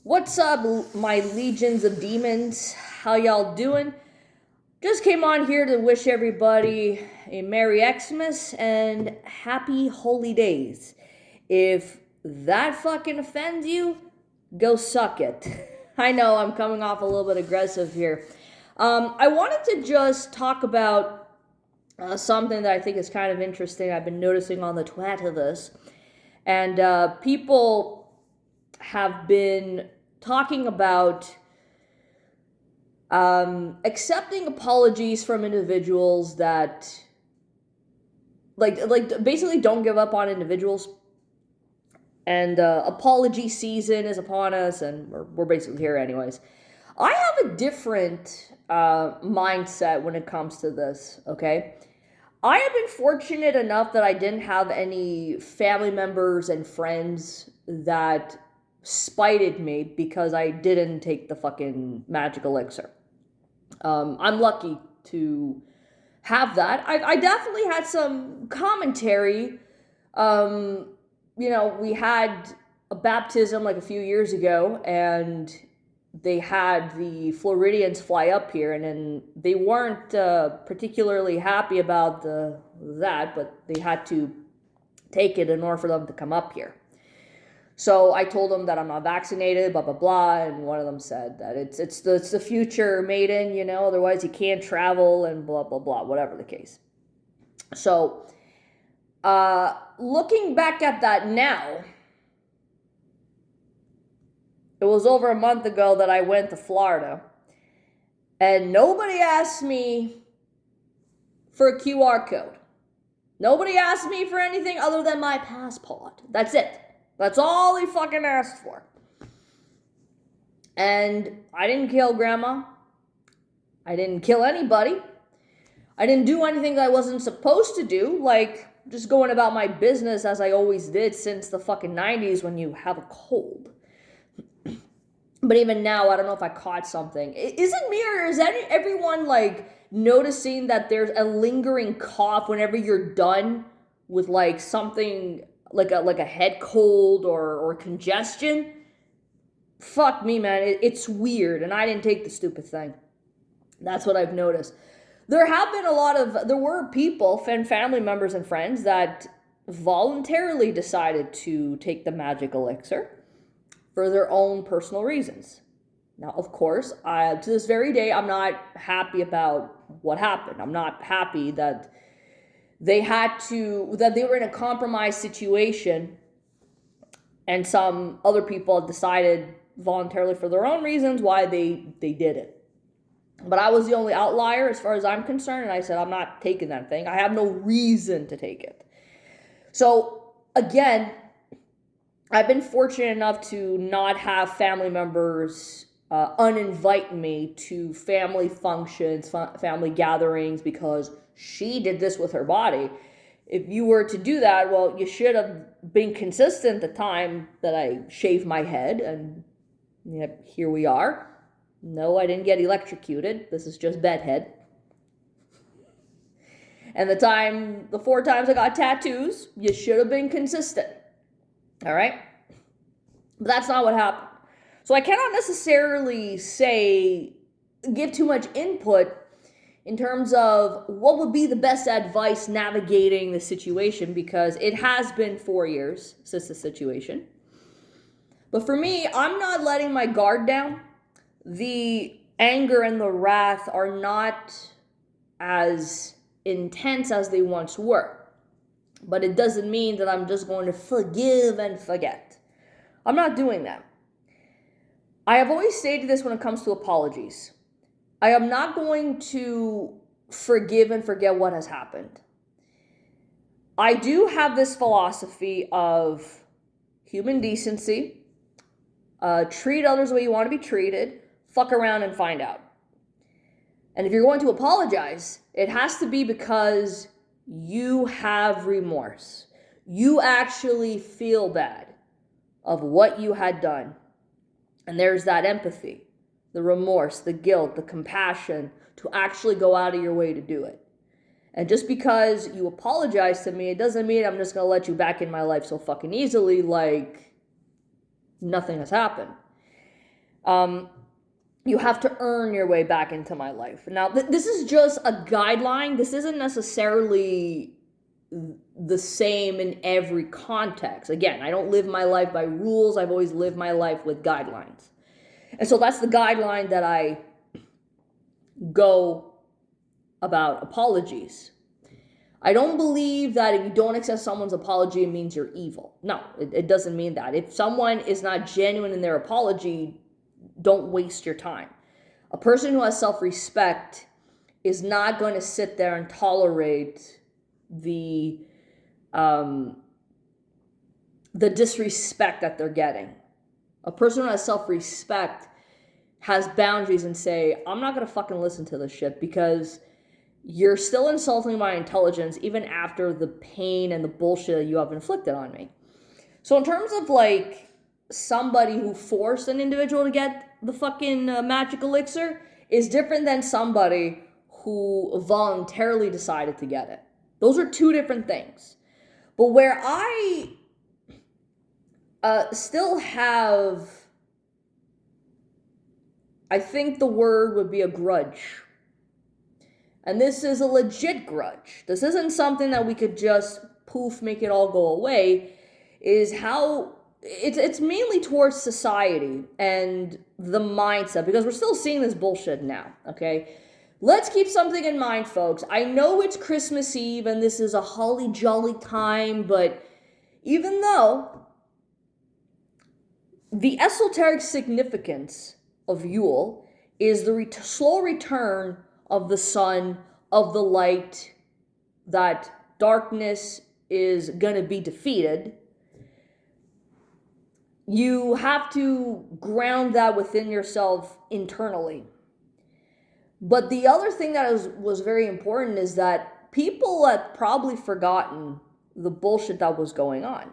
What's up, my legions of demons? How y'all doing? Just came on here to wish everybody a Merry Xmas and Happy Holy Days. If that fucking offends you, go suck it. I know I'm coming off a little bit aggressive here. I wanted to just talk about something that I think is kind of interesting. I've been noticing on the Twitterverse, and people have been talking about accepting apologies from individuals that like basically don't give up on individuals, and apology season is upon us, and we're basically here anyways. I have a different mindset when it comes to this. Okay, I have been fortunate enough that I didn't have any family members and friends that spited me because I didn't take the fucking magic elixir. I'm lucky to have that. I definitely had some commentary. We had a baptism like a few years ago, and they had the Floridians fly up here, and then they weren't particularly happy about that, but they had to take it in order for them to come up here. So I told them that I'm not vaccinated, blah blah blah, and one of them said that it's the future, maiden, otherwise you can't travel and blah blah blah, whatever the case. So, looking back at that now, it was over a month ago that I went to Florida, and nobody asked me for a QR code. Nobody asked me for anything other than my passport. That's it. That's all he fucking asked for. And I didn't kill grandma. I didn't kill anybody. I didn't do anything that I wasn't supposed to do, like just going about my business as I always did since the fucking 90s when you have a cold. But even now, I don't know if I caught something. Is it me, or is everyone like noticing that there's a lingering cough whenever you're done with like something like a head cold or congestion? Fuck me, man. It's weird, and I didn't take the stupid thing. That's what I've noticed. There were people and family members and friends that voluntarily decided to take the magic elixir for their own personal reasons. Now, of course, to this very day, I'm not happy about what happened. I'm not happy that that they were in a compromised situation, and some other people decided voluntarily for their own reasons why they did it. But I was the only outlier as far as I'm concerned, and I said, I'm not taking that thing. I have no reason to take it. So, again, I've been fortunate enough to not have family members uninvite me to family functions, family gatherings, because she did this with her body. If you were to do that, well, you should have been consistent the time that I shaved my head, and here we are. No, I didn't get electrocuted. This is just bedhead. And the 4 times I got tattoos, you should have been consistent. All right? But that's not what happened. So I cannot necessarily give too much input in terms of what would be the best advice navigating the situation, because it has been 4 years since the situation. But for me, I'm not letting my guard down. The anger and the wrath are not as intense as they once were. But it doesn't mean that I'm just going to forgive and forget. I'm not doing that. I have always stated this when it comes to apologies. I am not going to forgive and forget what has happened. I do have this philosophy of human decency. Treat others the way you want to be treated. Fuck around and find out. And if you're going to apologize, it has to be because you have remorse. You actually feel bad of what you had done. And there's that empathy, the remorse, the guilt, the compassion to actually go out of your way to do it. And just because you apologize to me, it doesn't mean I'm just going to let you back in my life so fucking easily like nothing has happened. You have to earn your way back into my life. Now, this is just a guideline. This isn't necessarily the same in every context. Again, I don't live my life by rules. I've always lived my life with guidelines. And so that's the guideline that I go about apologies. I don't believe that if you don't accept someone's apology, it means you're evil. No, it doesn't mean that. If someone is not genuine in their apology, don't waste your time. A person who has self-respect is not going to sit there and tolerate the disrespect that they're getting. A person who has self-respect has boundaries and say, I'm not going to fucking listen to this shit because you're still insulting my intelligence even after the pain and the bullshit that you have inflicted on me. So in terms of like somebody who forced an individual to get the fucking magic elixir is different than somebody who voluntarily decided to get it. Those are two different things. But where I still have, I think the word would be a grudge. And this is a legit grudge. This isn't something that we could just poof, make it all go away. Is how it's mainly towards society and the mindset, because we're still seeing this bullshit now, okay? Let's keep something in mind, folks. I know it's Christmas Eve and this is a holly jolly time, but even though the esoteric significance of Yule is the slow return of the sun, of the light, that darkness is going to be defeated, you have to ground that within yourself internally. But the other thing that was very important is that people had probably forgotten the bullshit that was going on.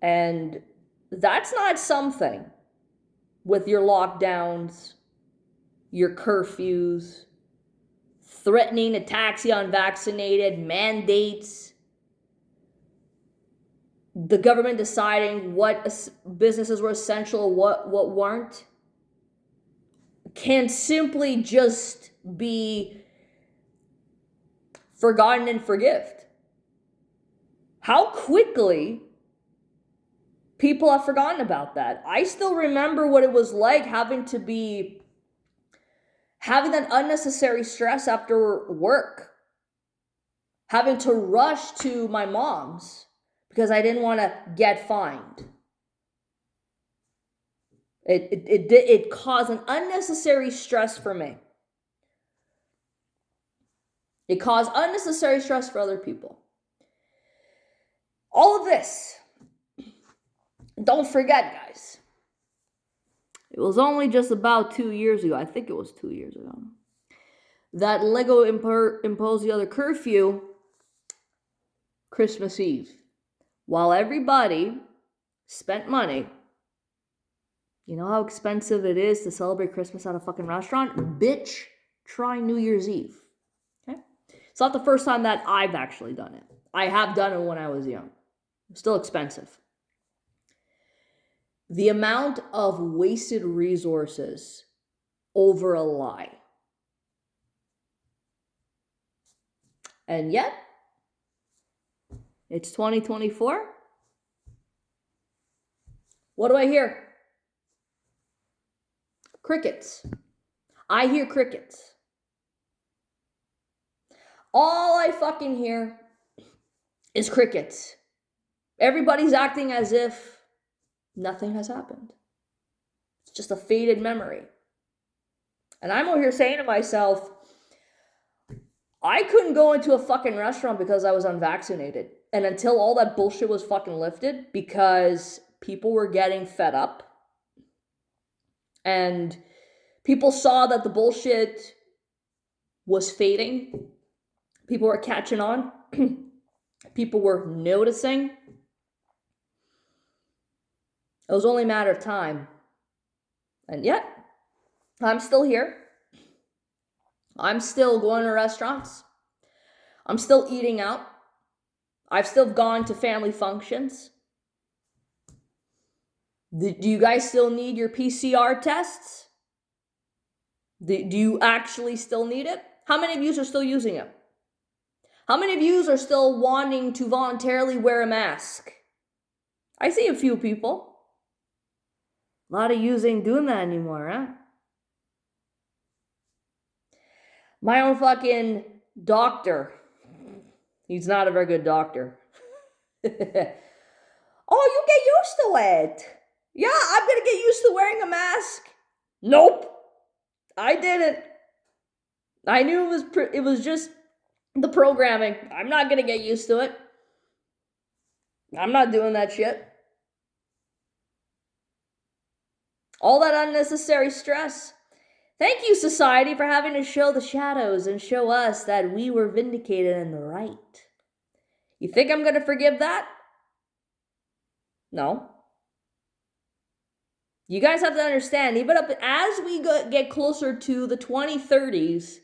And that's not something with your lockdowns, your curfews, threatening to tax the unvaccinated, mandates, the government deciding what businesses were essential, what weren't, can simply just be forgotten and forgiven. How quickly people have forgotten about that. I still remember what it was like having that unnecessary stress after work, having to rush to my mom's because I didn't want to get fined. It caused an unnecessary stress for me. It caused unnecessary stress for other people. All of this, don't forget, guys, it was only just about 2 years ago, I think it was 2 years ago, that Lego imposed the other curfew Christmas Eve. While everybody spent money, you know how expensive it is to celebrate Christmas at a fucking restaurant? Bitch, try New Year's Eve. Okay? It's not the first time that I've actually done it. I have done it when I was young. It's still expensive. The amount of wasted resources over a lie. And yet, it's 2024. What do I hear? Crickets. I hear crickets. All I fucking hear is crickets. Everybody's acting as if nothing has happened. It's just a faded memory. And I'm over here saying to myself, I couldn't go into a fucking restaurant because I was unvaccinated. And until all that bullshit was fucking lifted, because people were getting fed up and people saw that the bullshit was fading. People were catching on. People were noticing. It was only a matter of time. And yet, I'm still here. I'm still going to restaurants. I'm still eating out. I've still gone to family functions. Do you guys still need your PCR tests? Do you actually still need it? How many of you are still using it? How many of you are still wanting to voluntarily wear a mask? I see a few people. A lot of you ain't doing that anymore, huh? My own fucking doctor. He's not a very good doctor. Oh, you get used to it. Yeah, I'm gonna get used to wearing a mask. Nope. I didn't. I knew it was just the programming. I'm not gonna get used to it. I'm not doing that shit. All that unnecessary stress. Thank you, society, for having to show the shadows and show us that we were vindicated in the right. You think I'm gonna forgive that? No. You guys have to understand, even up as we get closer to the 2030s,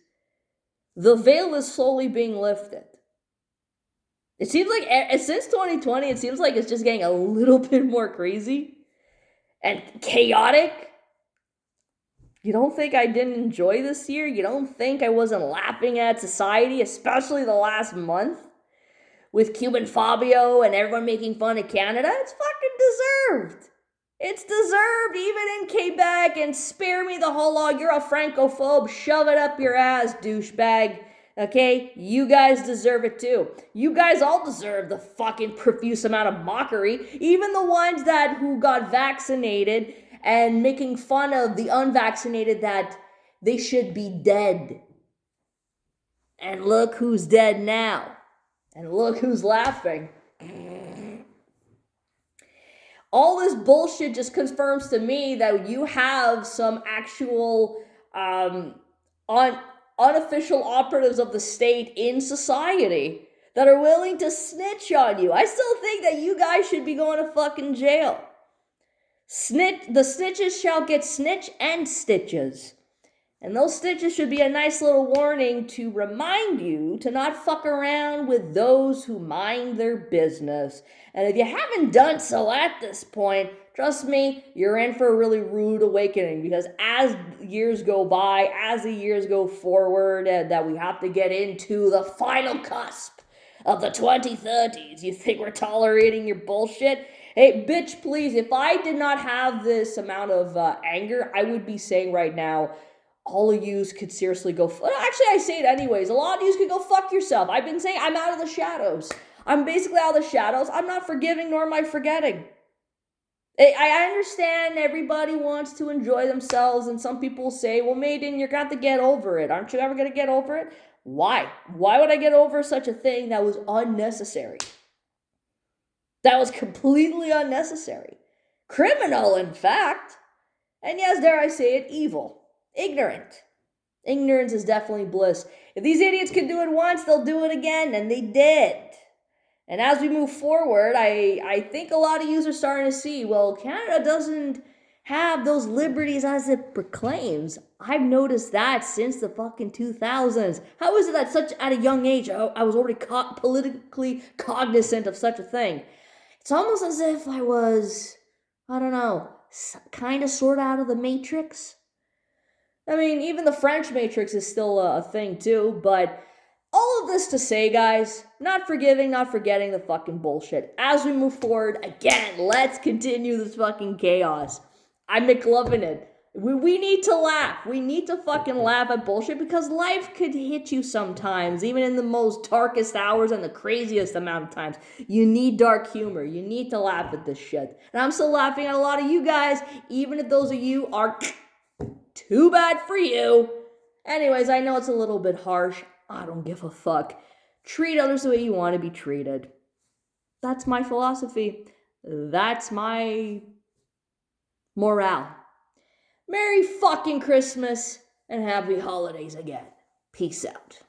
the veil is slowly being lifted. It seems like since 2020, it seems like it's just getting a little bit more crazy and chaotic. You don't think I didn't enjoy this year? You don't think I wasn't laughing at society, especially the last month? With Cuban Fabio and everyone making fun of Canada? It's fucking deserved. It's deserved, even in Quebec, and spare me the whole lot. You're a francophobe. Shove it up your ass, douchebag. Okay? You guys deserve it too. You guys all deserve the fucking profuse amount of mockery. Even the ones who got vaccinated and making fun of the unvaccinated that they should be dead. And look who's dead now. And look who's laughing. All this bullshit just confirms to me that you have some actual unofficial operatives of the state in society that are willing to snitch on you. I still think that you guys should be going to fucking jail. The snitches shall get snitch and stitches. And those stitches should be a nice little warning to remind you to not fuck around with those who mind their business. And if you haven't done so at this point, trust me, you're in for a really rude awakening, because as years go by, as the years go forward, and that we have to get into the final cusp of the 2030s, you think we're tolerating your bullshit? Hey, bitch, please, if I did not have this amount of anger, I would be saying right now, all of yous could seriously go. Actually, I say it anyways. A lot of yous could go fuck yourself. I've been saying I'm out of the shadows. I'm basically out of the shadows. I'm not forgiving nor am I forgetting. I understand everybody wants to enjoy themselves, and some people say, well, Maiden, you're got to get over it. Aren't you ever going to get over it? Why? Why would I get over such a thing that was unnecessary? That was completely unnecessary. Criminal, in fact. And yes, dare I say it, evil. Ignorant. Ignorance is definitely bliss. If these idiots could do it once, they'll do it again, and they did. And as we move forward, I think a lot of you are starting to see, well, Canada doesn't have those liberties as it proclaims. I've noticed that since the fucking 2000s. How is it that at a young age, I was already politically cognizant of such a thing? It's almost as if I was, I don't know, kind of sort of out of the Matrix. I mean, even the French Matrix is still a thing too, but all of this to say, guys, not forgiving, not forgetting the fucking bullshit. As we move forward, again, let's continue this fucking chaos. I'm McLovin' it. We need to laugh. We need to fucking laugh at bullshit, because life could hit you sometimes, even in the most darkest hours and the craziest amount of times. You need dark humor. You need to laugh at this shit. And I'm still laughing at a lot of you guys, even if those of you are too bad for you. Anyways, I know it's a little bit harsh. I don't give a fuck. Treat others the way you want to be treated. That's my philosophy. That's my morale. Merry fucking Christmas and happy holidays again. Peace out.